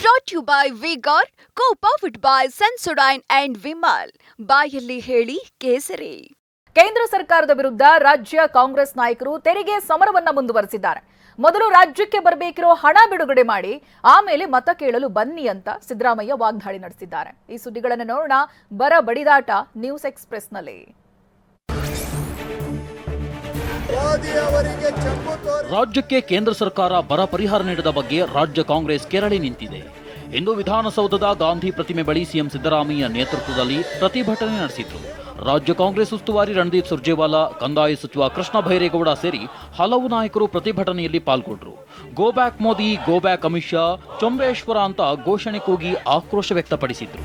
Brought to you by Vigor, co-powered by Sensodyne and Vimal. ಬಾಯಲ್ಲಿ ಹೇಳಿ ಕೇಸರಿ. ಕೇಂದ್ರ ಸರ್ಕಾರದ ವಿರುದ್ಧ ರಾಜ್ಯ ಕಾಂಗ್ರೆಸ್ ನಾಯಕರು ತೆರಿಗೆ ಸಮರವನ್ನ ಮುಂದುವರೆಸಿದ್ದಾರೆ. ಮೊದಲು ರಾಜ್ಯಕ್ಕೆ ಬರಬೇಕಿರೋ ಹಣ ಬಿಡುಗಡೆ ಮಾಡಿ ಆಮೇಲೆ ಮತ ಕೇಳಲು ಬನ್ನಿ ಅಂತ ಸಿದ್ದರಾಮಯ್ಯ ವಾಗ್ದಾಳಿ ನಡೆಸಿದ್ದಾರೆ. ಈ ಸುದ್ದಿಗಳನ್ನು ನೋಡೋಣ ಬರ ಬಡಿದಾಟ ನ್ಯೂಸ್ ಎಕ್ಸ್‌ಪ್ರೆಸ್ ನಲ್ಲಿ. ರಾಜ್ಯಕ್ಕೆ ಕೇಂದ್ರ ಸರ್ಕಾರ ಬರ ಪರಿಹಾರ ನೀಡದ ಬಗ್ಗೆ ರಾಜ್ಯ ಕಾಂಗ್ರೆಸ್ ಕೆರಳಿ ನಿಂತಿದೆ. ಇಂದು ವಿಧಾನಸೌಧದ ಗಾಂಧಿ ಪ್ರತಿಮೆ ಬಳಿ ಸಿಎಂ ಸಿದ್ದರಾಮಯ್ಯ ನೇತೃತ್ವದಲ್ಲಿ ಪ್ರತಿಭಟನೆ ನಡೆಸಿದ್ರು. ರಾಜ್ಯ ಕಾಂಗ್ರೆಸ್ ಉಸ್ತುವಾರಿ ರಣದೀಪ್ ಸುರ್ಜೇವಾಲಾ, ಕಂದಾಯ ಸಚಿವ ಕೃಷ್ಣ ಬೈರೇಗೌಡ ಸೇರಿ ಹಲವು ನಾಯಕರು ಪ್ರತಿಭಟನೆಯಲ್ಲಿ ಪಾಲ್ಗೊಂಡ್ರು. Go back Modi, go back Amit Shah, ಚೊಂಬೇಶ್ವರ ಅಂತ ಘೋಷಣೆ ಕೂಗಿ ಆಕ್ರೋಶ ವ್ಯಕ್ತಪಡಿಸಿದ್ರು.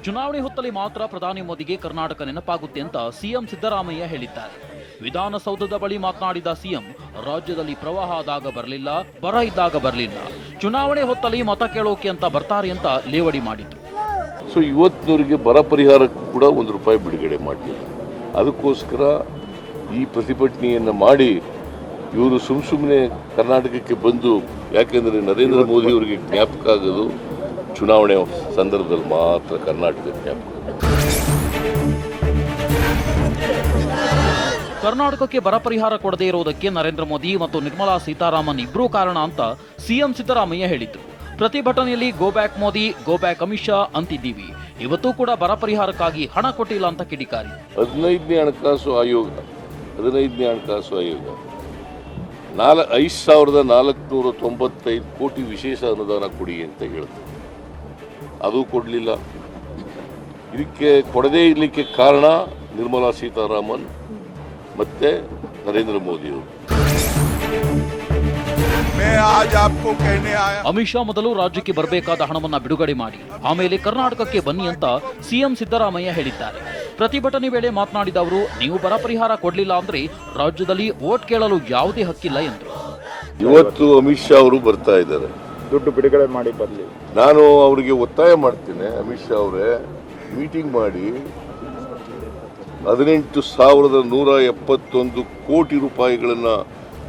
ಚುನಾವಣೆ ಹೊತ್ತಲ್ಲಿ ಮಾತ್ರ ಪ್ರಧಾನಿ ಮೋದಿಗೆ ಕರ್ನಾಟಕ ನೆನಪಾಗುತ್ತೆ ಅಂತ ಸಿಎಂ ಸಿದ್ದರಾಮಯ್ಯ ಹೇಳಿದ್ದಾರೆ. ವಿಧಾನಸೌಧದ ಬಳಿ ಮಾತನಾಡಿದ ಸಿಎಂ, ರಾಜ್ಯದಲ್ಲಿ ಪ್ರವಾಹ ಆದಾಗ ಬರಲಿಲ್ಲ, ಬರ ಇದ್ದಾಗ ಬರಲಿಲ್ಲ, ಚುನಾವಣೆ ಹೊತ್ತಲ್ಲಿ ಮತ ಕೇಳೋಕೆ ಅಂತ ಬರ್ತಾರೆ ಅಂತ ಲೇವಡಿ ಮಾಡಿದ್ರು. ಸೊ ಇವತ್ತಿನವರಿಗೆ ಬರ ಪರಿಹಾರಕ್ಕೂ ಕೂಡ ₹1 ಬಿಡುಗಡೆ ಮಾಡಲಿಲ್ಲ. ಅದಕ್ಕೋಸ್ಕರ ಈ ಪ್ರತಿಭಟನೆಯನ್ನು ಮಾಡಿ ಇವರು ಸುಮ್ಮನೆ ಕರ್ನಾಟಕಕ್ಕೆ ಬಂದು, ಯಾಕೆಂದರೆ ನರೇಂದ್ರ ಮೋದಿ ಅವರಿಗೆ ಜ್ಞಾಪಕ ಆಗೋದು ಚುನಾವಣೆ ಸಂದರ್ಭದಲ್ಲಿ ಮಾತ್ರ ಕರ್ನಾಟಕ ಜ್ಞಾಪಕ. ಕರ್ನಾಟಕಕ್ಕೆ ಬರ ಪರಿಹಾರ ಕೊಡದೇ ಇರುವುದಕ್ಕೆ ನರೇಂದ್ರ ಮೋದಿ ಮತ್ತು ನಿರ್ಮಲಾ ಸೀತಾರಾಮನ್ ಇಬ್ಬರೂ ಕಾರಣ ಅಂತ ಸಿಎಂ ಸಿದ್ದರಾಮಯ್ಯ ಹೇಳಿದ್ರು. ಪ್ರತಿಭಟನೆಯಲ್ಲಿ go back Modi, go back Amit Shah ಅಂತಿದ್ದೀವಿ, ಇವತ್ತು ಕೂಡ ಬರ ಪರಿಹಾರಕ್ಕಾಗಿ ಹಣ ಕೊಟ್ಟಿಲ್ಲ ಅಂತ ಕಿಡಿಕಾರಿ. 15ನೇ ಹಣಕಾಸು ಆಯೋಗ 5,495 ಕೋಟಿ ವಿಶೇಷ ಅನುದಾನ ಕೊಡಿ ಅಂತ ಹೇಳ್ತಾರೆ. ಅದು ಕೊಡಲಿಲ್ಲ. ಇದಕ್ಕೆ ಕೊಡದೇ ಇರಲಿಕ್ಕೆ ಕಾರಣ ನಿರ್ಮಲಾ ಸೀತಾರಾಮನ್ ಮತ್ತೆ ನರೇಂದ್ರ ಮೋದಿ ಅವರು. ಅಮಿತ್ ಶಾ ಮೊದಲು ರಾಜ್ಯಕ್ಕೆ ಬರಬೇಕಾದ ಹಣವನ್ನ ಬಿಡುಗಡೆ ಮಾಡಿ ಆಮೇಲೆ ಕರ್ನಾಟಕಕ್ಕೆ ಬನ್ನಿ ಅಂತ ಸಿಎಂ ಸಿದ್ದರಾಮಯ್ಯ ಹೇಳಿದ್ದಾರೆ. ಪ್ರತಿಭಟನೆ ವೇಳೆ ಮಾತನಾಡಿದ ಅವರು, ನೀವು ಬರ ಪರಿಹಾರ ಕೊಡಲಿಲ್ಲ ಅಂದ್ರೆ ರಾಜ್ಯದಲ್ಲಿ ವೋಟ್ ಕೇಳಲು ಯಾವುದೇ ಹಕ್ಕಿಲ್ಲ ಎಂದರು. ಇವತ್ತು ಅಮಿತ್ ಶಾ ಅವರು ಬರ್ತಾ ಇದ್ದಾರೆ, ದುಡ್ಡು ಬಿಡುಗಡೆ ಮಾಡಿ ಬರಲಿ. ನಾನು ಅವರಿಗೆ ಒತ್ತಾಯ ಮಾಡ್ತೇನೆ, ಅಮಿತ್ ಶಾ ಅವರೇ ಮೀಟಿಂಗ್ ಮಾಡಿ 18,171 ಕೋಟಿ ರೂಪಾಯಿಗಳನ್ನ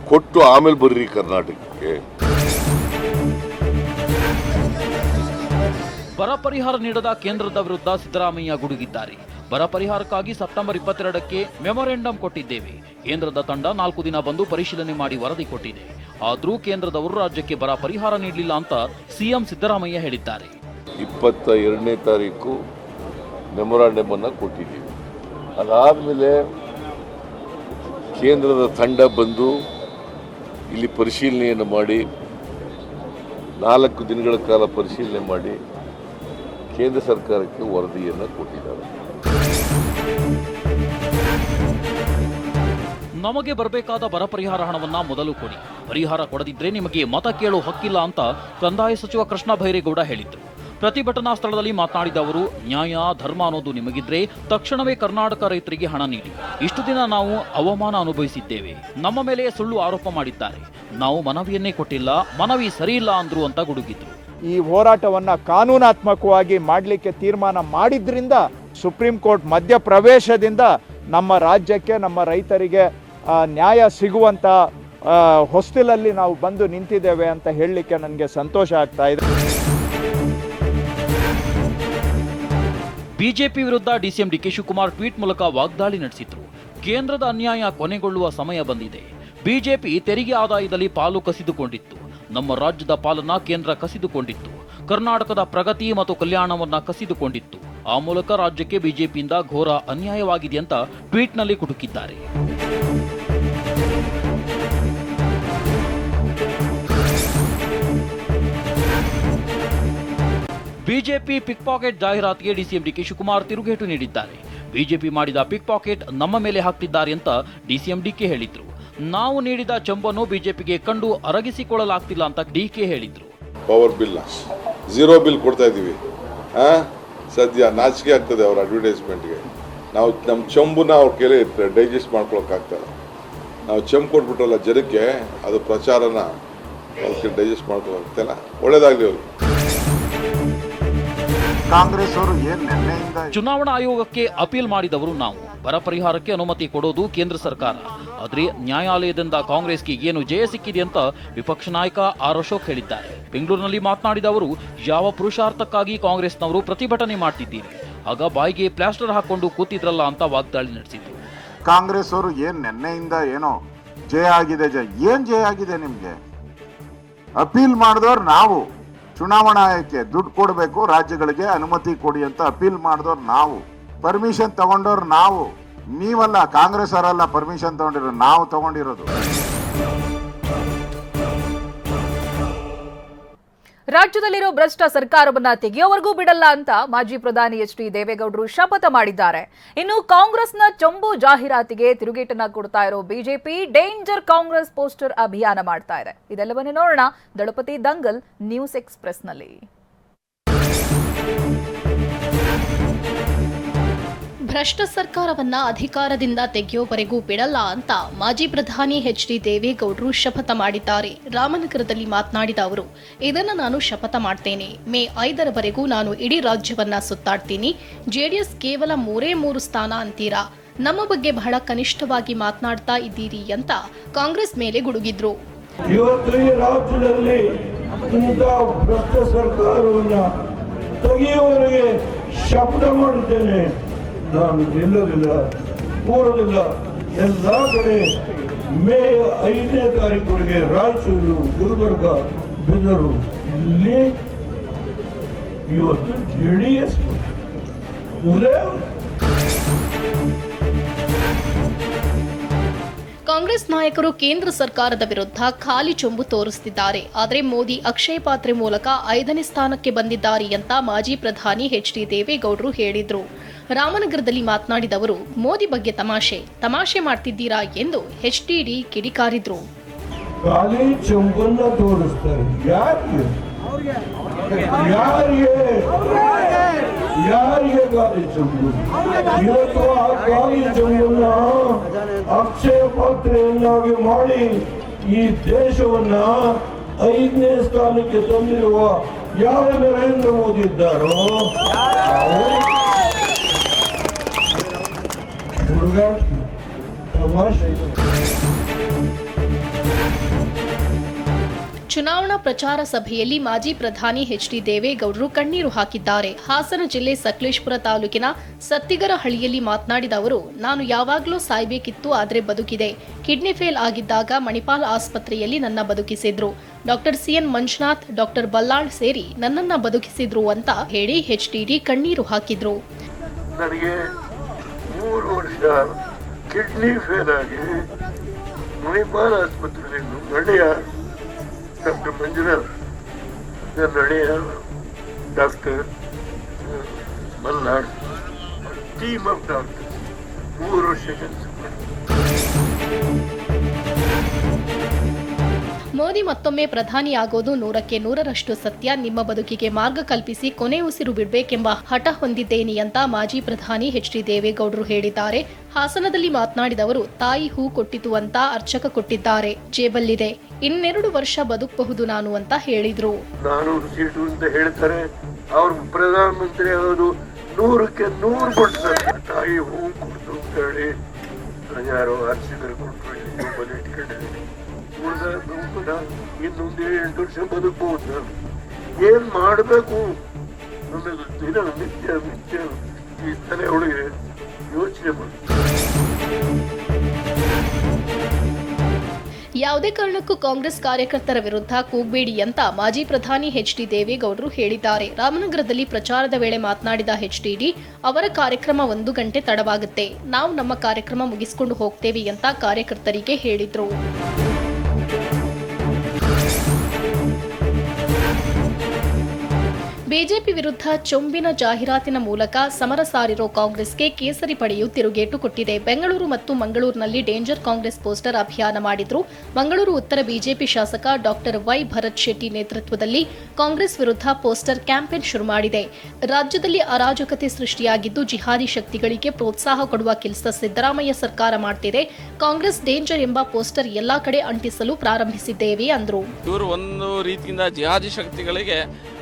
ಕೊಟ್ಟು ಆಮೇಲೆ ಬರ್ರಿ ಕರ್ನಾಟಕಕ್ಕೆ. ಬರ ಪರಿಹಾರ ನೀಡದ ಕೇಂದ್ರದ ವಿರುದ್ಧ ಸಿದ್ದರಾಮಯ್ಯ ಗುಡುಗಿದ್ದಾರೆ. ಬರ ಪರಿಹಾರಕ್ಕಾಗಿ ಸೆಪ್ಟೆಂಬರ್ 22ಕ್ಕೆ ಮೆಮೊರೆಂಡಂ ಕೊಟ್ಟಿದ್ದೇವೆ. ಕೇಂದ್ರದ ತಂಡ 4 ದಿನ ಬಂದು ಪರಿಶೀಲನೆ ಮಾಡಿ ವರದಿ ಕೊಟ್ಟಿದೆ. ಆದರೂ ಕೇಂದ್ರದವರು ರಾಜ್ಯಕ್ಕೆ ಬರ ಪರಿಹಾರ ನೀಡಲಿಲ್ಲ ಅಂತ ಸಿಎಂ ಸಿದ್ದರಾಮಯ್ಯ ಹೇಳಿದ್ದಾರೆ. 22ನೇ ತಾರೀಕು ಮೆಮೊರಾಂಡಮ್ ಅನ್ನು ಕೊಟ್ಟಿದ್ದೀವಿ. ಅದಾದಮೇಲೆ ಕೇಂದ್ರದ ತಂಡ ಬಂದು ಇಲ್ಲಿ ಪರಿಶೀಲನೆಯನ್ನು ಮಾಡಿ 4 ದಿನಗಳ ಕಾಲ ಪರಿಶೀಲನೆ ಮಾಡಿ ಕೇಂದ್ರ ಸರ್ಕಾರಕ್ಕೆ ವರದಿಯನ್ನು ಕೊಟ್ಟಿದ್ದಾರೆ. ನಮಗೆ ಬರಬೇಕಾದ ಬರ ಪರಿಹಾರ ಹಣವನ್ನ ಮೊದಲು ಕೊಡಿ, ಪರಿಹಾರ ಕೊಡದಿದ್ರೆ ನಿಮಗೆ ಮತ ಕೇಳೋ ಹಕ್ಕಿಲ್ಲ ಅಂತ ಕಂದಾಯ ಸಚಿವ ಕೃಷ್ಣ ಬೈರೇಗೌಡ ಹೇಳಿದ್ರು. ಪ್ರತಿಭಟನಾ ಸ್ಥಳದಲ್ಲಿ ಮಾತನಾಡಿದ ಅವರು, ನ್ಯಾಯ ಧರ್ಮ ಅನ್ನೋದು ನಿಮಗಿದ್ರೆ ತಕ್ಷಣವೇ ಕರ್ನಾಟಕ ರೈತರಿಗೆ ಹಣ ನೀಡಿ. ಇಷ್ಟು ದಿನ ನಾವು ಅವಮಾನ ಅನುಭವಿಸಿದ್ದೇವೆ, ನಮ್ಮ ಮೇಲೆ ಸುಳ್ಳು ಆರೋಪ ಮಾಡಿದ್ದಾರೆ, ನಾವು ಮನವಿಯನ್ನೇ ಕೊಟ್ಟಿಲ್ಲ, ಮನವಿ ಸರಿಯಿಲ್ಲ ಅಂದ್ರು ಅಂತ ಗುಡುಗಿದ್ರು. ಈ ಹೋರಾಟವನ್ನ ಕಾನೂನಾತ್ಮಕವಾಗಿ ಮಾಡಲಿಕ್ಕೆ ತೀರ್ಮಾನ ಮಾಡಿದ್ರಿಂದ ಸುಪ್ರೀಂ ಕೋರ್ಟ್ ಮಧ್ಯಪ್ರವೇಶದಿಂದ ನಮ್ಮ ರಾಜ್ಯಕ್ಕೆ, ನಮ್ಮ ರೈತರಿಗೆ ನ್ಯಾಯ ಸಿಗುವಂತ ಹೊಸ್ತಿಲಲ್ಲಿ ನಾವು ಬಂದು ನಿಂತಿದ್ದೇವೆ ಅಂತ ಹೇಳಲಿಕ್ಕೆ ನನಗೆ ಸಂತೋಷ ಆಗ್ತಾ ಇದೆ. ಬಿಜೆಪಿ ವಿರುದ್ಧ ಡಿಸಿಎಂ ಡಿಕೆ ಶಿವಕುಮಾರ್ ಟ್ವೀಟ್ ಮೂಲಕ ವಾಗ್ದಾಳಿ ನಡೆಸಿದ್ರು. ಕೇಂದ್ರದ ಅನ್ಯಾಯ ಕೊನೆಗೊಳ್ಳುವ ಸಮಯ ಬಂದಿದೆ. ಬಿಜೆಪಿ ತೆರಿಗೆ ಆದಾಯದಲ್ಲಿ ಪಾಲು ಕಸಿದುಕೊಂಡಿತ್ತು. ನಮ್ಮ ರಾಜ್ಯದ ಪಾಲನ್ನ ಕೇಂದ್ರ ಕಸಿದುಕೊಂಡಿತ್ತು. ಕರ್ನಾಟಕದ ಪ್ರಗತಿ ಮತ್ತು ಕಲ್ಯಾಣವನ್ನ ಕಸಿದುಕೊಂಡಿತ್ತು. ಆ ಮೂಲಕ ರಾಜ್ಯಕ್ಕೆ ಬಿಜೆಪಿಯಿಂದ ಘೋರ ಅನ್ಯಾಯವಾಗಿದೆ ಅಂತ ಟ್ವೀಟ್ನಲ್ಲಿ ಕುಟುಕಿದ್ದಾರೆ. ಬಿಜೆಪಿ ಪಿಕ್ ಪಾಕೆಟ್ ಜಾಹೀರಾತಿಗೆ ಡಿಸಿಎಂ ಡಿಕೆ ಶಿವಕುಮಾರ್ ತಿರುಗೇಟು ನೀಡಿದ್ದಾರೆ. ಬಿಜೆಪಿ ಮಾಡಿದ ಪಿಕ್ ಪಾಕೆಟ್ ನಮ್ಮ ಮೇಲೆ ಹಾಕ್ತಿದ್ದಾರೆ ಅಂತ ಡಿಸಿಎಂ ಡಿಕೆ ಹೇಳಿದ್ರು. ನಾವು ನೀಡಿದ ಚಂಬನ್ನು ಬಿಜೆಪಿಗೆ ಕಂಡು ಅರಗಿಸಿಕೊಳ್ಳಲಾಗ್ತಿಲ್ಲ ಅಂತ ಡಿಕೆ ಹೇಳಿದ್ರು. ಪವರ್ ಬಿಲ್ 0 ಬಿಲ್ ಕೊಡ್ತಾ ಇದ್ದೀವಿ. ಸದ್ಯ ನಾಚಿಕೆ ಆಗ್ತದೆ ಅವರ ಅಡ್ವರ್ಟೈಸ್ಮೆಂಟ್ಗೆ. ನಾವು ನಮ್ಮ ಚಂಬುನ ಅವ್ರ ಕೈಲಿ ಡೈಜೆಸ್ಟ್ ಮಾಡ್ಕೊಳಕ್ಕಾಗ್ತದೆ. ನಾವು ಚಂಬು ಕೊಟ್ಬಿಟ್ರಲ್ಲ ಜನಕ್ಕೆ, ಅದು ಪ್ರಚಾರನ ಅವ್ರ ಡೈಜೆಸ್ಟ್ ಮಾಡ್ಕೊಳಕ್ತಲ್ಲ. ಒಳ್ಳೇದಾಗಲಿ ಅವ್ರಿಗೆ. ಕಾಂಗ್ರೆಸ್ ಅವರು ಏನ್ ನಿನ್ನೆಯಿಂದ ಚುನಾವಣಾ ಆಯೋಗಕ್ಕೆ ಅಪೀಲ್ ಮಾಡಿದವರು ನಾವು. ಬರ ಪರಿಹಾರಕ್ಕೆ ಅನುಮತಿ ಕೊಡೋದು ಕೇಂದ್ರ ಸರ್ಕಾರ. ಆದ್ರೆ ನ್ಯಾಯಾಲಯದಿಂದ ಕಾಂಗ್ರೆಸ್ಗೆ ಏನು ಜಯ ಸಿಕ್ಕಿದೆ ಅಂತ ವಿಪಕ್ಷ ನಾಯಕ ಆರ್ ಅಶೋಕ್ ಹೇಳಿದ್ದಾರೆ. ಬೆಂಗಳೂರಿನಲ್ಲಿ ಮಾತನಾಡಿದ ಅವರು, ಯಾವ ಪುರುಷಾರ್ಥಕ್ಕಾಗಿ ಕಾಂಗ್ರೆಸ್ನವರು ಪ್ರತಿಭಟನೆ ಮಾಡ್ತಿದ್ದೀರಿ, ಆಗ ಬಾಯಿಗೆ ಪ್ಲಾಸ್ಟರ್ ಹಾಕೊಂಡು ಕೂತಿದ್ರಲ್ಲ ಅಂತ ವಾಗ್ದಾಳಿ ನಡೆಸಿದ್ರು. ಕಾಂಗ್ರೆಸ್ ಅವರು ಏನ್ ನಿನ್ನೆಯಿಂದ ಏನೋ ಜಯ ಆಗಿದೆ, ಏನ್ ಜಯ ಆಗಿದೆ ನಿಮ್ಗೆ? ಅಪೀಲ್ ಮಾಡಿದವ್ರು ನಾವು. ಚುನಾವಣಾ ಆಯೋಗಕ್ಕೆ ದುಡ್ಡು ಕೊಡಬೇಕು, ರಾಜ್ಯಗಳಿಗೆ ಅನುಮತಿ ಕೊಡಿ ಅಂತ ಅಪೀಲ್ ಮಾಡಿದವ್ರು ನಾವು. ಪರ್ಮಿಷನ್ ತಗೊಂಡವ್ರು ನಾವು, ನೀವಲ್ಲ. ಕಾಂಗ್ರೆಸ್ ಅವರಲ್ಲ ಪರ್ಮಿಷನ್ ತಗೊಂಡಿರೋದು, ನಾವು ತಗೊಂಡಿರೋದು. ರಾಜ್ಯದಲ್ಲಿರೋ ಭ್ರಷ್ಟ ಸರ್ಕಾರವನ್ನ ತೆಗೆಯೋವರೆಗೂ ಬಿಡಲ್ಲ ಅಂತ ಮಾಜಿ ಪ್ರಧಾನಿ ಎಚ್.ಡಿ. ದೇವೇಗೌಡರು ಶಪಥ ಮಾಡಿದ್ದಾರೆ. ಇನ್ನು ಕಾಂಗ್ರೆಸ್ನ ಚಂಬು ಜಾಹೀರಾತಿಗೆ ತಿರುಗೇಟನ್ನ ಕೊಡ್ತಾ ಇರೋ ಬಿಜೆಪಿ ಡೇಂಜರ್ ಕಾಂಗ್ರೆಸ್ ಪೋಸ್ಟರ್ ಅಭಿಯಾನ ಮಾಡ್ತಾ ಇದೆ. ಇದೆಲ್ಲವನ್ನೇ ನೋಡೋಣ ದಳಪತಿ ದಂಗಲ್ ನ್ಯೂಸ್ ಎಕ್ಸ್‌ಪ್ರೆಸ್ನಲ್ಲಿ. ಭ್ರಷ್ಟ ಸರ್ಕಾರವನ್ನ ಅಧಿಕಾರದಿಂದ ತೆಗೆಯುವವರೆಗೂ ಬಿಡಲ್ಲ ಅಂತ ಮಾಜಿ ಪ್ರಧಾನಿ ಎಚ್.ಡಿ. ದೇವೇಗೌಡರು ಶಪಥ ಮಾಡಿದ್ದಾರೆ. ರಾಮನಗರದಲ್ಲಿ ಮಾತನಾಡಿದ ಅವರು, ಇದನ್ನು ನಾನು ಶಪಥ ಮಾಡ್ತೇನೆ. ಮೇ 5ರವರೆಗೂ ನಾನು ಇಡೀ ರಾಜ್ಯವನ್ನ ಸುತ್ತಾಡ್ತೀನಿ. ಜೆಡಿಎಸ್ ಕೇವಲ 3 ಸ್ಥಾನ ಅಂತೀರಾ, ನಮ್ಮ ಬಗ್ಗೆ ಬಹಳ ಕನಿಷ್ಠವಾಗಿ ಮಾತನಾಡ್ತಾ ಇದ್ದೀರಿ ಅಂತ ಕಾಂಗ್ರೆಸ್ ಮೇಲೆ ಗುಡುಗಿದ್ರು. ಇವತ್ತು ಈ ರಾಜ್ಯದಲ್ಲಿ ಭ್ರಷ್ಟ ಸರ್ಕಾರವನ್ನ ತೆಗೆಯುವವರೆಗೆ ಶಪಥ ಮಾಡುತ್ತೇನೆ. ನಾನು ನಿಲ್ಲೋದಿಲ್ಲ, ಕೂರೋದಿಲ್ಲ. ಎಲ್ಲ ಕಡೆ ಮೇ 5ನೇ ತಾರೀಕುವರೆಗೆ ರಾಯಚೂರು, ಗುಲ್ಬರ್ಗ, ಬೆಂಗಳೂರು ಇಲ್ಲಿ ಇವತ್ತು ಜೆಡಿಎಸ್ ಕಾಂಗ್ರೆಸ್ ನಾಯಕರು ಕೇಂದ್ರ ಸರ್ಕಾರದ ವಿರುದ್ಧ ಖಾಲಿ ಚೊಂಬು ತೋರಿಸುತ್ತಿದ್ದಾರೆ. ಆದರೆ ಮೋದಿ ಅಕ್ಷಯ ಪಾತ್ರೆ ಮೂಲಕ 5ನೇ ಸ್ಥಾನಕ್ಕೆ ಬಂದಿದ್ದಾರೆ ಅಂತ ಮಾಜಿ ಪ್ರಧಾನಿ ಎಚ್.ಡಿ. ದೇವೇಗೌಡರು ಹೇಳಿದ್ರು. ರಾಮನಗರದಲ್ಲಿ ಮಾತನಾಡಿದ ಅವರು, ಮೋದಿ ಬಗ್ಗೆ ತಮಾಷೆ ಮಾಡ್ತಿದ್ದೀರಾ ಎಂದು ಎಚ್.ಡಿ. ಕಿಡಿಕಾರಿದ್ರು. ಖಾಲಿ ಚೊಂಬನ್ನ ತೋರಿಸ್ತಾರೆ. ಯಾರಿಗೆ ಖಾಲಿ ಚೊಂಬು? ಇವತ್ತು ಆ ಖಾಲಿ ಚೊಂಬನ್ನ ಅಕ್ಷಯ ಪಾತ್ರೆಯನ್ನಾಗಿ ಮಾಡಿ ಈ ದೇಶವನ್ನ 5ನೇ ಸ್ಥಾನಕ್ಕೆ ತಂದಿರುವ ಯಾವ ನರೇಂದ್ರ ಮೋದಿ ಇದ್ದಾರೋ ತಮಾಷೆ. ಚುನಾವಣಾ ಪ್ರಚಾರ ಸಭೆಯಲ್ಲಿ ಮಾಜಿ ಪ್ರಧಾನಿ ಎಚ್.ಡಿ. ದೇವೇಗೌಡರು ಕಣ್ಣೀರು ಹಾಕಿದ್ದಾರೆ. ಹಾಸನ ಜಿಲ್ಲೆ ಸಕಲೇಶಪುರ ತಾಲೂಕಿನ ಸತ್ತಿಗರಹಳ್ಳಿಯಲ್ಲಿ ಮಾತನಾಡಿದ ಅವರು, ನಾನು ಯಾವಾಗಲೂ ಸಾಯ್ಬೇಕಿತ್ತು, ಆದರೆ ಬದುಕಿದೆ. ಕಿಡ್ನಿ ಫೇಲ್ ಆಗಿದ್ದಾಗ ಮಣಿಪಾಲ್ ಆಸ್ಪತ್ರೆಯಲ್ಲಿ ನನ್ನ ಬದುಕಿಸಿದ್ರು. ಡಾಕ್ಟರ್ ಸಿ.ಎನ್. ಮಂಜುನಾಥ್, ಡಾಕ್ಟರ್ ಬಲ್ಲಾಳ್ ಸೇರಿ ನನ್ನನ್ನ ಬದುಕಿಸಿದ್ರು ಅಂತ ಹೇಳಿ ಎಚ್.ಡಿ. ಕಣ್ಣೀರು ಹಾಕಿದ್ರು. ನನಗೆ 3 ವರ್ಷ ಕಿಡ್ನಿ ಫೇಲ್ ಆಗಿ ಮಣಿಪಾಲ್ ಆಸ್ಪತ್ರೆಯಲ್ಲಿ ನಡೆಯ ಡಾಕ್ಟರ್ ಮಂಜುನಾಥ್, ನಡೆಯ doctor Malnad, team of doctor 3 ವರ್ಷ ಕೆಲಸ ಮಾಡಿ. ಮೋದಿ ಮತ್ತೊಮ್ಮೆ ಪ್ರಧಾನಿಯಾಗೋದು 100ಕ್ಕೆ 100ರಷ್ಟು ಸತ್ಯ. ನಿಮ್ಮ ಬದುಕಿಗೆ ಮಾರ್ಗ ಕಲ್ಪಿಸಿ ಕೊನೆ ಉಸಿರು ಬಿಡಬೇಕೆಂಬ ಹಠ ಹೊಂದಿದ್ದೇನೆ ಅಂತ ಮಾಜಿ ಪ್ರಧಾನಿ ಎಚ್.ಡಿ. ದೇವೇಗೌಡರು ಹೇಳಿದ್ದಾರೆ. ಹಾಸನದಲ್ಲಿ ಮಾತನಾಡಿದ ಅವರು, ತಾಯಿ ಹೂ ಕೊಟ್ಟಿತು ಅಂತ ಅರ್ಚಕ ಕೊಟ್ಟಿದ್ದಾರೆ, ಜೇಬಲ್ಲಿದೆ, 2 ವರ್ಷ ಬದುಕಬಹುದು ನಾನು ಅಂತ ಹೇಳಿದ್ರು. 400 ಸೀಟು ಅಂತ ಹೇಳ್ತಾರೆ, ಅವ್ರ ಪ್ರಧಾನಮಂತ್ರಿ ಅವರು 100ಕ್ಕೆ 100 ಕೊಡ್ತಾರೆ. ತಾಯಿ ಹೂ ಕೊಡ್ತು ಅಂತ ಹೇಳಿ ಯಾರೋ ಅರ್ಚಕರು ಕೊಟ್ಟರು, ಇಟ್ಕೊಂಡಿದ್ದೀನಿ. ಇನ್ನೊಂದು 8 ವರ್ಷ ಬದುಕಬಹುದು. ನಾನು ಏನ್ ಮಾಡಬೇಕು ಅನ್ನೋದು ದಿನ ನಿತ್ಯ ಈ ತಲೆ ಒಳಗೆ ಯೋಚನೆ ಮಾಡಿ. ಯಾವುದೇ ಕಾರಣಕ್ಕೂ ಕಾಂಗ್ರೆಸ್ ಕಾರ್ಯಕರ್ತರ ವಿರುದ್ಧ ಕೂಗಬೇಡಿ ಅಂತ ಮಾಜಿ ಪ್ರಧಾನಿ ಎಚ್.ಡಿ. ದೇವೇಗೌಡರು ಹೇಳಿದ್ದಾರೆ. ರಾಮನಗರದಲ್ಲಿ ಪ್ರಚಾರದ ವೇಳೆ ಮಾತನಾಡಿದ ಎಚ್.ಡಿ. ಅವರ ಕಾರ್ಯಕ್ರಮ 1 ಗಂಟೆ ತಡವಾಗುತ್ತೆ, ನಾವು ನಮ್ಮ ಕಾರ್ಯಕ್ರಮ ಮುಗಿಸಿಕೊಂಡು ಹೋಗ್ತೇವೆ ಅಂತ ಕಾರ್ಯಕರ್ತರಿಗೆ ಹೇಳಿದ್ರು. ಬಿಜೆಪಿ ವಿರುದ್ಧ ಚೊಂಬಿನ ಜಾಹೀರಾತಿನ ಮೂಲಕ ಸಮರ ಸಾರಿರೋ ಕಾಂಗ್ರೆಸ್ಗೆ ಕೇಸರಿ ಪಡೆಯು ತಿರುಗೇಟು ಕೊಟ್ಟಿದೆ. ಬೆಂಗಳೂರು ಮತ್ತು ಮಂಗಳೂರಿನಲ್ಲಿ ಡೇಂಜರ್ ಕಾಂಗ್ರೆಸ್ ಪೋಸ್ಟರ್ ಅಭಿಯಾನ ಮಾಡಿದ್ರು. ಮಂಗಳೂರು ಉತ್ತರ ಬಿಜೆಪಿ ಶಾಸಕ ಡಾಕ್ಟರ್ ವೈ ಭರತ್ ಶೆಟ್ಟಿ ನೇತೃತ್ವದಲ್ಲಿ ಕಾಂಗ್ರೆಸ್ ವಿರುದ್ಧ ಪೋಸ್ಟರ್ ಕ್ಯಾಂಪೇನ್ ಶುರು ಮಾಡಿದೆ. ರಾಜ್ಯದಲ್ಲಿ ಅರಾಜಕತೆ ಸೃಷ್ಟಿಯಾಗಿದ್ದು ಜಿಹಾದಿ ಶಕ್ತಿಗಳಿಗೆ ಪ್ರೋತ್ಸಾಹ ಕೊಡುವ ಕೆಲಸ ಸಿದ್ದರಾಮಯ್ಯ ಸರ್ಕಾರ ಮಾಡ್ತಿದೆ. ಕಾಂಗ್ರೆಸ್ ಡೇಂಜರ್ ಎಂಬ ಪೋಸ್ಟರ್ ಎಲ್ಲಾ ಕಡೆ ಅಂಟಿಸಲು ಪ್ರಾರಂಭಿಸಿದ್ದೇವೆ ಅಂದ್ರು. ಇವರು ಒಂದು ರೀತಿಯಿಂದ ಜಿಹಾದಿ ಶಕ್ತಿಗಳಿಗೆ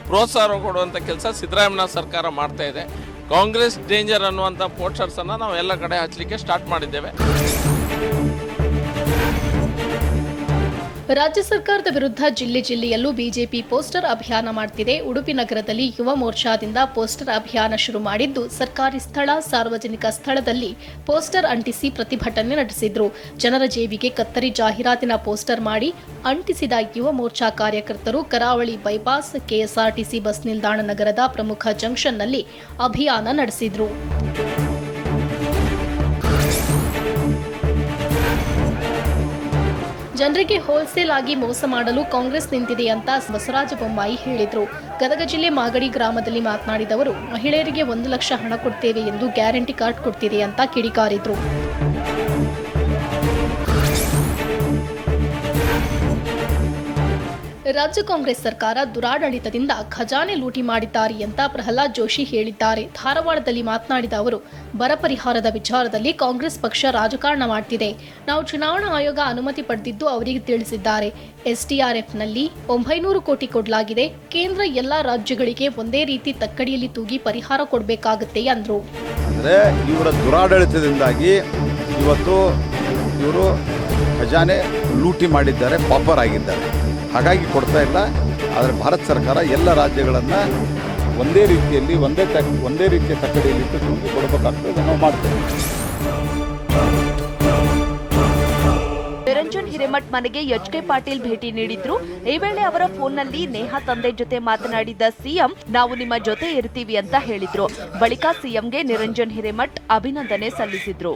ಪ್ರೋತ್ಸಾಹ ಕೊಡುವಂಥ ಕೆಲಸ ಸಿದ್ದರಾಮಯ್ಯ ಸರ್ಕಾರ ಮಾಡ್ತಾ ಇದೆ. ಕಾಂಗ್ರೆಸ್ ಡೇಂಜರ್ ಅನ್ನುವಂಥ ಪೋಸ್ಟರ್ಸನ್ನು ನಾವು ಎಲ್ಲ ಕಡೆ ಹಚ್ಚಲಿಕ್ಕೆ ಸ್ಟಾರ್ಟ್ ಮಾಡಿದ್ದೇವೆ. ರಾಜ್ಯ ಸರ್ಕಾರದ ವಿರುದ್ಧ ಜಿಲ್ಲೆಯಲ್ಲೂ ಬಿಜೆಪಿ ಪೋಸ್ಟರ್ ಅಭಿಯಾನ ಮಾಡ್ತಿದೆ. ಉಡುಪಿ ನಗರದಲ್ಲಿ ಯುವ ಮೋರ್ಚಾದಿಂದ ಪೋಸ್ಟರ್ ಅಭಿಯಾನ ಶುರು ಮಾಡಿದ್ದು, ಸರ್ಕಾರಿ ಸ್ಥಳ, ಸಾರ್ವಜನಿಕ ಸ್ಥಳದಲ್ಲಿ ಪೋಸ್ಟರ್ ಅಂಟಿಸಿ ಪ್ರತಿಭಟನೆ ನಡೆಸಿದ್ರು. ಜನರ ಜೇಬಿಗೆ ಕತ್ತರಿ ಜಾಹೀರಾತಿನ ಪೋಸ್ಟರ್ ಮಾಡಿ ಅಂಟಿಸಿದ ಯುವ ಮೋರ್ಚಾ ಕಾರ್ಯಕರ್ತರು ಕರಾವಳಿ ಬೈಪಾಸ್, ಕೆಎಸ್ಆರ್ಟಿಸಿ ಬಸ್ ನಿಲ್ದಾಣ ನಗರದ ಪ್ರಮುಖ ಜಂಕ್ಷನ್ನಲ್ಲಿ ಅಭಿಯಾನ ನಡೆಸಿದ್ರು. ಜನರಿಗೆ ಹೋಲ್ಸೇಲ್ ಆಗಿ ಮೋಸ ಮಾಡಲು ಕಾಂಗ್ರೆಸ್ ನಿಂತಿದೆ ಅಂತ ಬಸವರಾಜ ಬೊಮ್ಮಾಯಿ ಹೇಳಿದರು. ಗದಗ ಜಿಲ್ಲೆ ಮಾಗಡಿ ಗ್ರಾಮದಲ್ಲಿ ಮಾತನಾಡಿದ ಅವರು, ಮಹಿಳೆಯರಿಗೆ 1 ಲಕ್ಷ ಹಣ ಕೊಡ್ತೇವೆ ಎಂದು ಗ್ಯಾರಂಟಿ ಕಾರ್ಡ್ ಕೊಡ್ತಿದೆ ಅಂತ ಕಿಡಿಕಾರಿದ್ರು. ರಾಜ್ಯ ಕಾಂಗ್ರೆಸ್ ಸರ್ಕಾರ ದುರಾಡಳಿತದಿಂದ ಖಜಾನೆ ಲೂಟಿ ಮಾಡಿದ್ದಾರೆ ಅಂತ ಪ್ರಹ್ಲಾದ್ ಜೋಶಿ ಹೇಳಿದ್ದಾರೆ. ಧಾರವಾಡದಲ್ಲಿ ಮಾತನಾಡಿದ ಅವರು, ಬರ ಪರಿಹಾರದ ವಿಚಾರದಲ್ಲಿ ಕಾಂಗ್ರೆಸ್ ಪಕ್ಷ ರಾಜಕಾರಣ ಮಾಡ್ತಿದೆ. ನಾವು ಚುನಾವಣಾ ಆಯೋಗ ಅನುಮತಿ ಪಡೆದಿದ್ದು ಅವರಿಗೆ ತಿಳಿಸಿದ್ದಾರೆ. ಎಸ್ಡಿಆರ್ಎಫ್ನಲ್ಲಿ 900 ಕೋಟಿ ಕೊಡಲಾಗಿದೆ. ಕೇಂದ್ರ ಎಲ್ಲಾ ರಾಜ್ಯಗಳಿಗೆ ಒಂದೇ ರೀತಿ ತಕ್ಕಡಿಯಲ್ಲಿ ತೂಗಿ ಪರಿಹಾರ ಕೊಡಬೇಕಾಗುತ್ತೆ ಅಂದರು. ಅಂದರೆ ಇವರ ದುರಾಡಳಿತದಿಂದಾಗಿ ಇವತ್ತು ಇವರು ಖಜಾನೆ ಲೂಟಿ ಮಾಡಿದ್ದಾರೆ, ಪಾಪರ್ ಆಗಿದ್ದಾರೆ. ಹಾಗಾಗಿ ಕೊಡ್ತಾ ಇಲ್ಲ. ಆದರೆ ಭಾರತ ಸರ್ಕಾರ ಎಲ್ಲ ರಾಜ್ಯಗಳನ್ನು ಒಂದೇ ರೀತಿಯಲ್ಲಿ ಒಂದೇ ರೀತಿಯ ತಕ್ಕಡಿಯಲ್ಲಿ ತೂಗಿ ಕೊಡಬೇಕಾಗ್ತದೆ. ನಾವು ಮಾಡ್ತೇವೆ. ನಿರಂಜನ್ ಹಿರೇಮಠ್ ಮನೆಗೆ ಎಚ್.ಕೆ. ಪಾಟೀಲ್ ಭೇಟಿ ನೀಡಿದ್ರು. ಈ ವೇಳೆ ಅವರ ಫೋನ್ನಲ್ಲಿ ನೇಹಾ ತಂದೆ ಜೊತೆ ಮಾತನಾಡಿದ ಸಿಎಂ, ನಾವು ನಿಮ್ಮ ಜೊತೆ ಇರ್ತೀವಿ ಅಂತ ಹೇಳಿದ್ರು. ಬಳಿಕ ಸಿಎಂಗೆ ನಿರಂಜನ್ ಹಿರೇಮಠ್ ಅಭಿನಂದನೆ ಸಲ್ಲಿಸಿದ್ರು.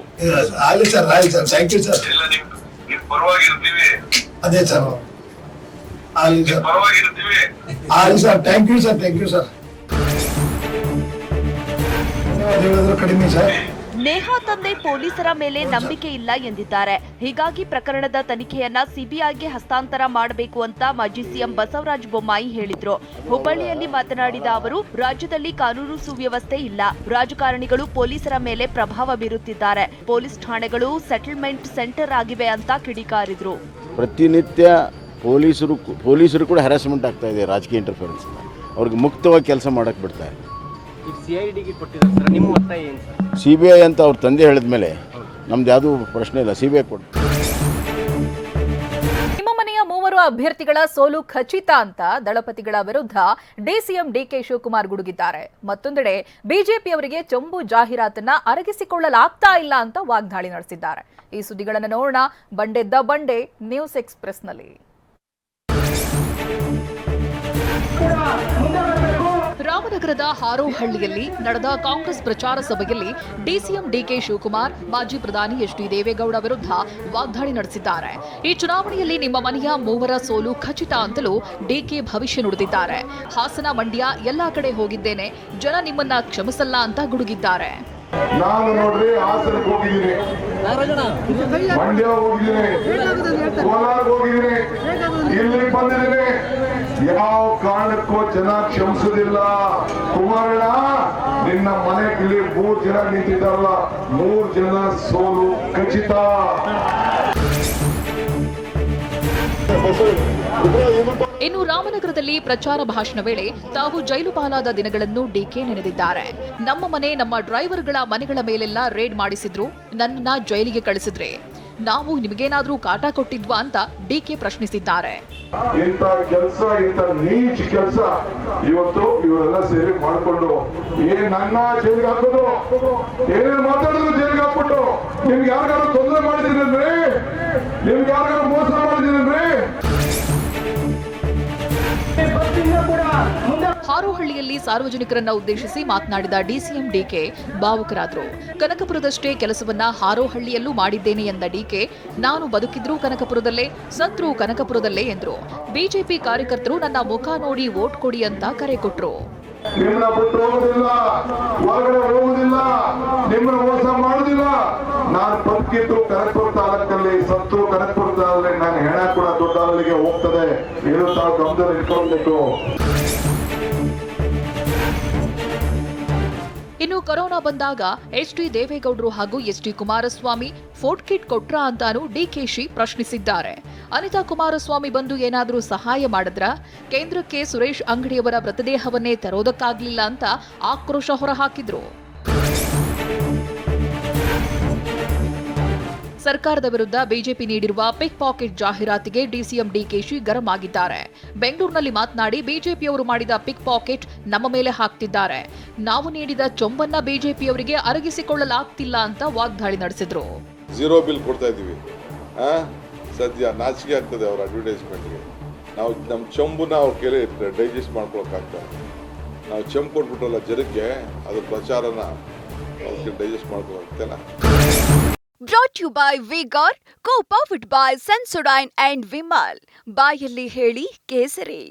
ನೇಹಾ ತಂದೆ ಪೊಲೀಸರ ಮೇಲೆ ನಂಬಿಕೆ ಇಲ್ಲ ಎಂದಿದ್ದಾರೆ. ಹೀಗಾಗಿ ಪ್ರಕರಣದ ತನಿಖೆಯನ್ನ ಸಿಬಿಐಗೆ ಹಸ್ತಾಂತರ ಮಾಡಬೇಕು ಅಂತ ಮಾಜಿ ಸಿಎಂ ಬಸವರಾಜ ಬೊಮ್ಮಾಯಿ ಹೇಳಿದ್ರು. ಹುಬ್ಬಳ್ಳಿಯಲ್ಲಿ ಮಾತನಾಡಿದ ಅವರು, ರಾಜ್ಯದಲ್ಲಿ ಕಾನೂನು ಸುವ್ಯವಸ್ಥೆ ಇಲ್ಲ. ರಾಜಕಾರಣಿಗಳು ಪೊಲೀಸರ ಮೇಲೆ ಪ್ರಭಾವ ಬೀರುತ್ತಿದ್ದಾರೆ. ಪೊಲೀಸ್ ಠಾಣೆಗಳು ಸೆಟಲ್ಮೆಂಟ್ ಸೆಂಟರ್ ಆಗಿವೆ ಅಂತ ಕಿಡಿಕಾರಿದ್ರು. ಪ್ರತಿನಿತ್ಯ ಪೊಲೀಸರು ಕೂಡ ಹ್ಯಾರಾಸ್ಮೆಂಟ್ ಆಗ್ತಾ ಇದೆ. ರಾಜಕೀಯ ಇಂಟರ್ಫರೆನ್ಸ್ ಅವ್ರಿಗೆ ಮುಕ್ತವಾಗಿ ಕೆಲಸ ಮಾಡಕ್ಕೆ ಬಿಡ್ತಾರೆ. ಸಿಬಿಐ ಅಂತ ಅವ್ರ ತಂದೆ ಹೇಳಿದ ಮೇಲೆ ನಮ್ದು ಯಾವುದೂ ಪ್ರಶ್ನೆ ಇಲ್ಲ, ಸಿಬಿಐ ಕೊಟ್ಟು. ನಿಮ್ಮ ಮನೆಯ 3 ಅಭ್ಯರ್ಥಿಗಳ ಸೋಲು ಖಚಿತ ಅಂತ ದಳಪತಿಗಳ ವಿರುದ್ಧ ಡಿಸಿಎಂ ಡಿಕೆ ಶಿವಕುಮಾರ್ ಗುಡುಗಿದ್ದಾರೆ. ಮತ್ತೊಂದೆಡೆ ಬಿಜೆಪಿಯವರಿಗೆ ಚೊಂಬು ಜಾಹೀರಾತನ್ನ ಅರಗಿಸಿಕೊಳ್ಳಲಾಗ್ತಾ ಇಲ್ಲ ಅಂತ ವಾಗ್ದಾಳಿ ನಡೆಸಿದ್ದಾರೆ. ಈ ಸುದ್ದಿಗಳನ್ನು ನೋಡೋಣ ಬಂಡೆದ್ದ ಬಂಡೆ ನ್ಯೂಸ್ ಎಕ್ಸ್‌ಪ್ರೆಸ್ನಲ್ಲಿ. ರಾಮನಗರದ ಹಾರೋಹಳ್ಳಿಯಲ್ಲಿ ನಡೆದ ಕಾಂಗ್ರೆಸ್ ಪ್ರಚಾರ ಸಭೆಯಲ್ಲಿ ಡಿಸಿಎಂ ಡಿಕೆ ಶಿವಕುಮಾರ್ ಮಾಜಿ ಪ್ರಧಾನಿ ಎಚ್.ಡಿ. ದೇವೇಗೌಡ ವಿರುದ್ಧ ವಾಗ್ದಾಳಿ ನಡೆಸಿದ್ದಾರೆ. ಈ ಚುನಾವಣೆಯಲ್ಲಿ ನಿಮ್ಮ ಮನೆಯ 3 ಸೋಲು ಖಚಿತ ಅಂತಲೂ ಡಿಕೆ ಭವಿಷ್ಯ ನುಡಿದಿದ್ದಾರೆ. ಹಾಸನ, ಮಂಡ್ಯ ಎಲ್ಲಾ ಕಡೆ ಹೋಗಿದ್ದೇನೆ, ಜನ ನಿಮ್ಮನ್ನ ಕ್ಷಮಿಸಲ್ಲ ಅಂತ ಗುಡುಗಿದ್ದಾರೆ. ನಾನು ನೋಡ್ರಿ ಹಾಸನಕ್ಕೆ ಹೋಗಿದ್ದೀನಿ, ಮಂಡ್ಯ ಹೋಗಿದ್ದೀನಿ, ಕೋಲಾರ ಹೋಗಿದ್ದೀನಿ, ಇಲ್ಲಿ ಬಂದಿದ್ದೀನಿ. ಯಾವ ಕಾರಣಕ್ಕೂ ಜನ ಕ್ಷಮಿಸುವುದಿಲ್ಲ. ಕುಮಾರಣ್ಣ, ನಿನ್ನ ಮನೆಯಲ್ಲಿ 3 ಜನ ನಿಂತಿದ್ದಾರಲ್ಲ, 3 ಜನ ಸೋಲು ಖಚಿತ. ಇನ್ನು ರಾಮನಗರದಲ್ಲಿ ಪ್ರಚಾರ ಭಾಷಣ ವೇಳೆ ತಾವು ಜೈಲು ಪಾಲಾದ ದಿನಗಳನ್ನು ಡಿಕೆ ನೆನೆದಿದ್ದಾರೆ. ನಮ್ಮ ಮನೆ, ನಮ್ಮ ಡ್ರೈವರ್ಗಳ ಮನೆಗಳ ಮೇಲೆಲ್ಲ ರೇಡ್ ಮಾಡಿಸಿದ್ರು, ನನ್ನನ್ನ ಜೈಲಿಗೆ ಕಳಿಸಿದ್ರೆ ನಾವು ನಿಮಗೇನಾದ್ರೂ ಕಾಟ ಕೊಟ್ಟಿದ್ವಾ ಅಂತ ಡಿಕೆ ಪ್ರಶ್ನಿಸಿದ್ದಾರೆ. ಇಂಥ ಕೆಲಸ, ಇಂಥ ನೀಚ ಕೆಲಸ ಇವತ್ತು ಇವರೆಲ್ಲ ಸೇರಿ ಮಾಡಿಕೊಂಡು ನನ್ನ ಜೈಲಿಗೆ ಹಾಕೋದು, ಏನೇನು ಮಾತಾಡಿದ್ರು ಜೈಲಿಗೆ ಹಾಕ್ಬಿಟ್ಟು ನಿಮ್ಗೆ ಯಾರಿಗಾರು ತೊಂದರೆ ಮಾಡಿದ್ದೀರಿ, ನಿಮ್ಗೆ ಯಾರಿಗಾರು ಮೋಸ ಮಾಡಿದ್ದೀರಿ. ಹಾರೋಹಳ್ಳಿಯಲ್ಲಿ ಸಾರ್ವಜನಿಕರನ್ನ ಉದ್ದೇಶಿಸಿ ಮಾತನಾಡಿದ ಡಿಸಿಎಂ ಡಿಕೆ ಭಾವುಕರಾದ್ರು. ಕನಕಪುರದಷ್ಟೇ ಕೆಲಸವನ್ನ ಹಾರೋಹಳ್ಳಿಯಲ್ಲೂ ಮಾಡಿದ್ದೇನೆ ಎಂದ ಡಿಕೆ, ನಾನು ಬದುಕಿದ್ರೂ ಕನಕಪುರದಲ್ಲೇ, ಸತ್ರು ಕನಕಪುರದಲ್ಲೇ ಎಂದ್ರು. ಬಿಜೆಪಿ ಕಾರ್ಯಕರ್ತರು ನನ್ನ ಮುಖ ನೋಡಿ ವೋಟ್ ಕೊಡಿ ಅಂತ ಕರೆ ಕೊಟ್ರು. ನಿಮ್ಮನ್ನ ಬಿಟ್ಟು ಹೋಗುದಿಲ್ಲ, ಹೊರಗಡೆ ಹೋಗುದಿಲ್ಲ, ನಿಮ್ಮನ್ನ ಮೋಸ ಮಾಡುದಿಲ್ಲ. ನಾನು ಬದುಕಿದ್ದು ಕನಕಪುರ ತಾಲೂಕಲ್ಲಿ, ಸತ್ತು ಕನಕಪುರ ತಾಲೂಕಲ್ಲಿ, ನನ್ನ ಹೆಣ ಕೂಡ ದೊಡ್ಡವರಿಗೆ ಹೋಗ್ತದೆ. ಇದು ತಾವು ಗಮನದಲ್ಲಿ ಇಟ್ಕೊಳ್ಬೇಕು. ಇನ್ನು ಇನ್ನು ಕೊರೋನಾ ಬಂದಾಗ ಎಚ್ಡಿ ದೇವೇಗೌಡರು ಹಾಗೂ ಎಚ್ಡಿ ಕುಮಾರಸ್ವಾಮಿ ಫೋರ್ಟ್ ಕಿಟ್ ಕೊಟ್ರಾ ಅಂತಾನೂ ಡಿಕೆಶಿ ಪ್ರಶ್ನಿಸಿದ್ದಾರೆ. ಅನಿತಾ ಕುಮಾರಸ್ವಾಮಿ ಬಂದು ಏನಾದರೂ ಸಹಾಯ ಮಾಡಿದ್ರಾ? ಕೇಂದ್ರಕ್ಕೆ ಸುರೇಶ್ ಅಂಗಡಿಯವರ ಮೃತದೇಹವನ್ನೇ ತರೋದಕ್ಕಾಗ್ಲಿಲ್ಲ ಅಂತ ಆಕ್ರೋಶ ಹೊರಹಾಕಿದ್ರು. ಸರ್ಕಾರದ ವಿರುದ್ಧ ಬಿಜೆಪಿ ನೀಡಿರುವ ಪಿಕ್ ಪಾಕೆಟ್ ಜಾಹೀರಾತಿಗೆ ಡಿಸಿಎಂ ಡಿಕೆಶಿ ಗರಂ ಆಗಿದ್ದಾರೆ. ಬೆಂಗಳೂರಿನಲ್ಲಿ ಮಾತನಾಡಿ ಬಿಜೆಪಿಯವರು ಮಾಡಿದ ಪಿಕ್ ಪಾಕೆಟ್ ನಮ್ಮ ಮೇಲೆ ಹಾಕ್ತಿದ್ದಾರೆ. ನಾವು ನೀಡಿದ ಚೊಂಬನ್ನ ಬಿಜೆಪಿಯವರಿಗೆ ಅರಗಿಸಿಕೊಳ್ಳಲಾಗ್ತಿಲ್ಲ ಅಂತ ವಾಗ್ದಾಳಿ ನಡೆಸಿದ್ರು. ಝೀರೋ ಬಿಲ್ ಕೊಡ್ತಾ ಇದ್ದೀವಿ. ಸದ್ಯ ನಾಚಿಕೆ ಆಗ್ತದೆ ಅವರ ಅಡ್ವರ್ಟೈಸ್ಮೆಂಟ್ಗೆ. ನಾವು ನಮ್ಮ ಚೊಂಬನ್ನ ಅವ್ರ ಕೈಲಿ ಡೈಜೆಸ್ಟ್ ಮಾಡ್ಕೊಳಕ್ಕಾಗ್ತದೆ. ನಾವು ಚೊಂಬು ಕೊಟ್ಬಿಟ್ರಲ್ಲ ಜನಕ್ಕೆ, ಅದ್ರ ಪ್ರಚಾರನ ಅವ್ರ digest ಮಾಡ್ಕೊಳಕ್ತಲ್ಲ. Brought you by Vigor, co-powered by Sensodyne and Vimal. ಬಾಯಲ್ಲಿ ಹೇಳಿ ಕೇಸರಿ.